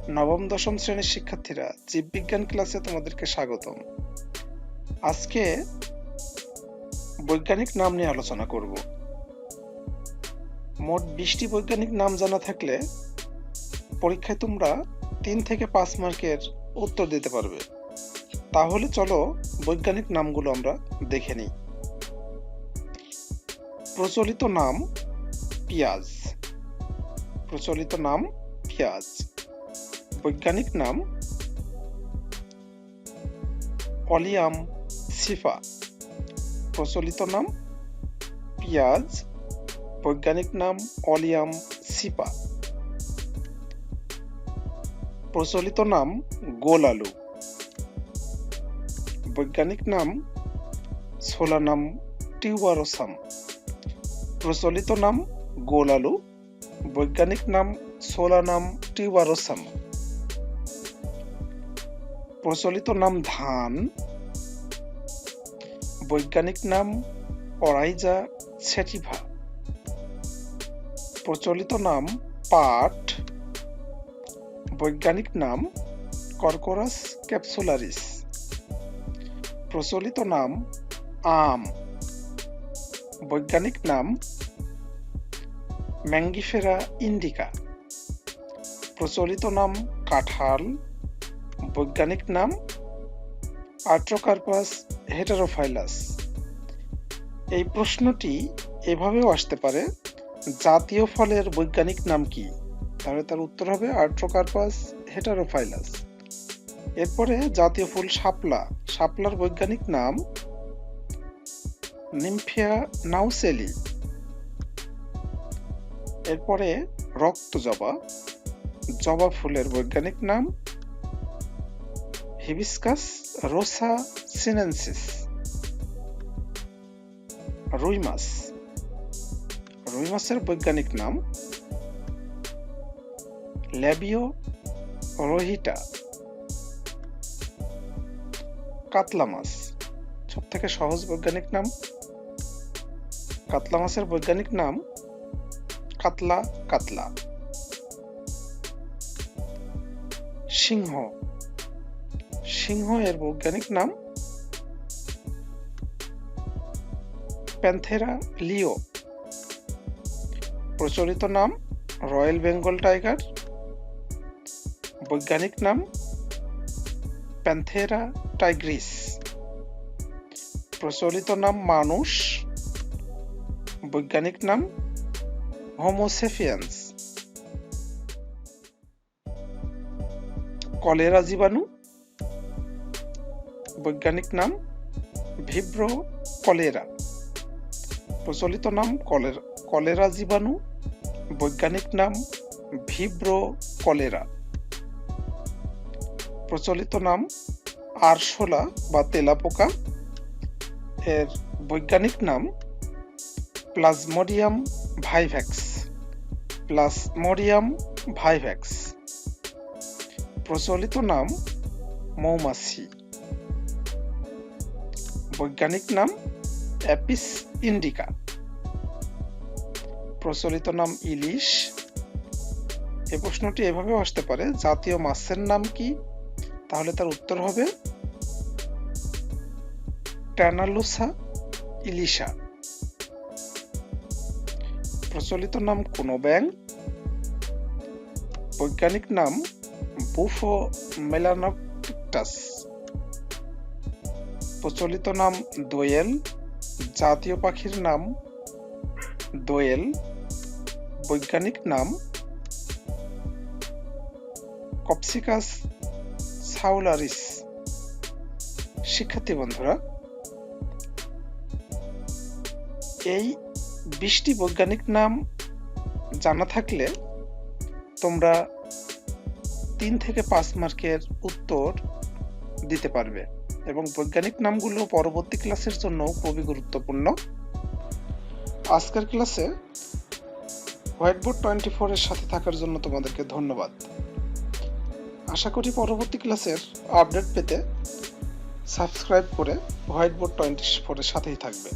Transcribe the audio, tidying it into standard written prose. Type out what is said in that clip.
নবম-দশম শ্রেণীর শিক্ষার্থীরা জীববিজ্ঞান ক্লাসে তোমাদেরকে স্বাগতম। আজকে বৈজ্ঞানিক নাম নিয়ে আলোচনা করব। মোট 20টি বৈজ্ঞানিক নাম জানা থাকলে পরীক্ষায় তোমরা 3 থেকে 5 মার্কের উত্তর দিতে পারবে। তাহলে চলো বৈজ্ঞানিক নামগুলো আমরা দেখে নিই। প্রচলিত নাম পেঁয়াজ। প্রচলিত নাম পেঁয়াজ। বৈজ্ঞানিক নাম অলিয়াম সিফা। প্রচলিত নাম পেঁয়াজ, বৈজ্ঞানিক নাম অলিয়াম সিফা। প্রচলিত নাম গোল আলু। বৈজ্ঞানিক নাম সোলানাম টিউবারোসাম। প্রচলিত নাম গোল আলু, বৈজ্ঞানিক নাম সোলানাম টিউবারোসাম। প্রচলিত নাম ধান, বৈজ্ঞানিক নাম অরাইজা সেটিভা। প্রচলিত নাম পাট, বৈজ্ঞানিক নাম কর্কোরাস ক্যাপসুলারিস। প্রচলিত নাম আম, বৈজ্ঞানিক নাম ম্যাঙ্গিফেরা ইন্ডিকা। প্রচলিত নাম কাঁঠাল, বৈজ্ঞানিক নাম আর্ট্রোকার্পাস হেটারোফাইলাস। এই প্রশ্নটি এভাবেও আসতে পারে, জাতীয় ফলের বৈজ্ঞানিক নাম কি? তাহলে তার উত্তর হবে আর্ট্রোকার্পাস হেটারোফাইলাস। এরপরে জাতীয় ফুল শাপলা। শাপলার বৈজ্ঞানিক নাম নিমফিয়া নাউসেলি। এরপরে রক্ত জবা। জবা ফুলের বৈজ্ঞানিক নাম হিবিস্কাস রোসা সিনেনসিস। রুই মাছ। রুই মাছের বৈজ্ঞানিক নাম ল্যাবিও রোহিটা। কাতলা মাছ, সব থেকে সহজ বৈজ্ঞানিক নাম। কাতলা মাছের বৈজ্ঞানিক নাম কাতলা কাতলা। সিংহ। সিংহ এর বৈজ্ঞানিক নাম প্যান্থেরা লিও। প্রচলিত নাম রয়্যাল বেঙ্গল টাইগার, বৈজ্ঞানিক নাম প্যান্থেরা টাইগ্রিস। প্রচলিত নাম মানুষ, বৈজ্ঞানিক নাম হোমোসেফিয়েন্স। কলেরা জীবাণু, বৈজ্ঞানিক নাম ভিব্রো কলেরা। প্রচলিত নাম কলেরা জীবাণু, বৈজ্ঞানিক নাম ভিব্রো কলেরা। প্রচলিত নাম আরশোলা বা তেলাপোকা। এর বৈজ্ঞানিক নাম প্লাজমোডিয়াম ভাইভ্যাক্স। Plasmodium vivax. প্রচলিত নাম মৌমাছি, বৈজ্ঞানিক নাম অ্যাপিস ইন্ডিকা। প্রচলিত নাম ইলিশ। এই প্রশ্নটি এভাবেও আসতে পারে, জাতীয় মাছের নাম কি? তাহলে তার উত্তর হবে ট্যানালুসা ইলিশা। প্রচলিত নাম কোনো ব্যাং, বৈজ্ঞানিক নাম বুফো মেলানোপিক্টাস। প্রচলিত নাম দোয়েল, জাতীয় পাখির নাম দোয়েল, বৈজ্ঞানিক নাম কপসিকাস সাউলারিস। শিক্ষার্থী বন্ধুরা, এই 20টি বৈজ্ঞানিক নাম জানা থাকলে তোমরা 3 থেকে 5 মার্কের উত্তর দিতে পারবে এবং বৈজ্ঞানিক নামগুলো পরবর্তী ক্লাসের জন্য খুবই গুরুত্বপূর্ণ। আজকের ক্লাসে হোয়াইটবোর্ড 24 এর সাথে থাকার জন্য তোমাদেরকে ধন্যবাদ। আশা করি পরবর্তী ক্লাসের আপডেট পেতে সাবস্ক্রাইব করে হোয়াইটবোর্ড 24 এর সাথেই থাকবে।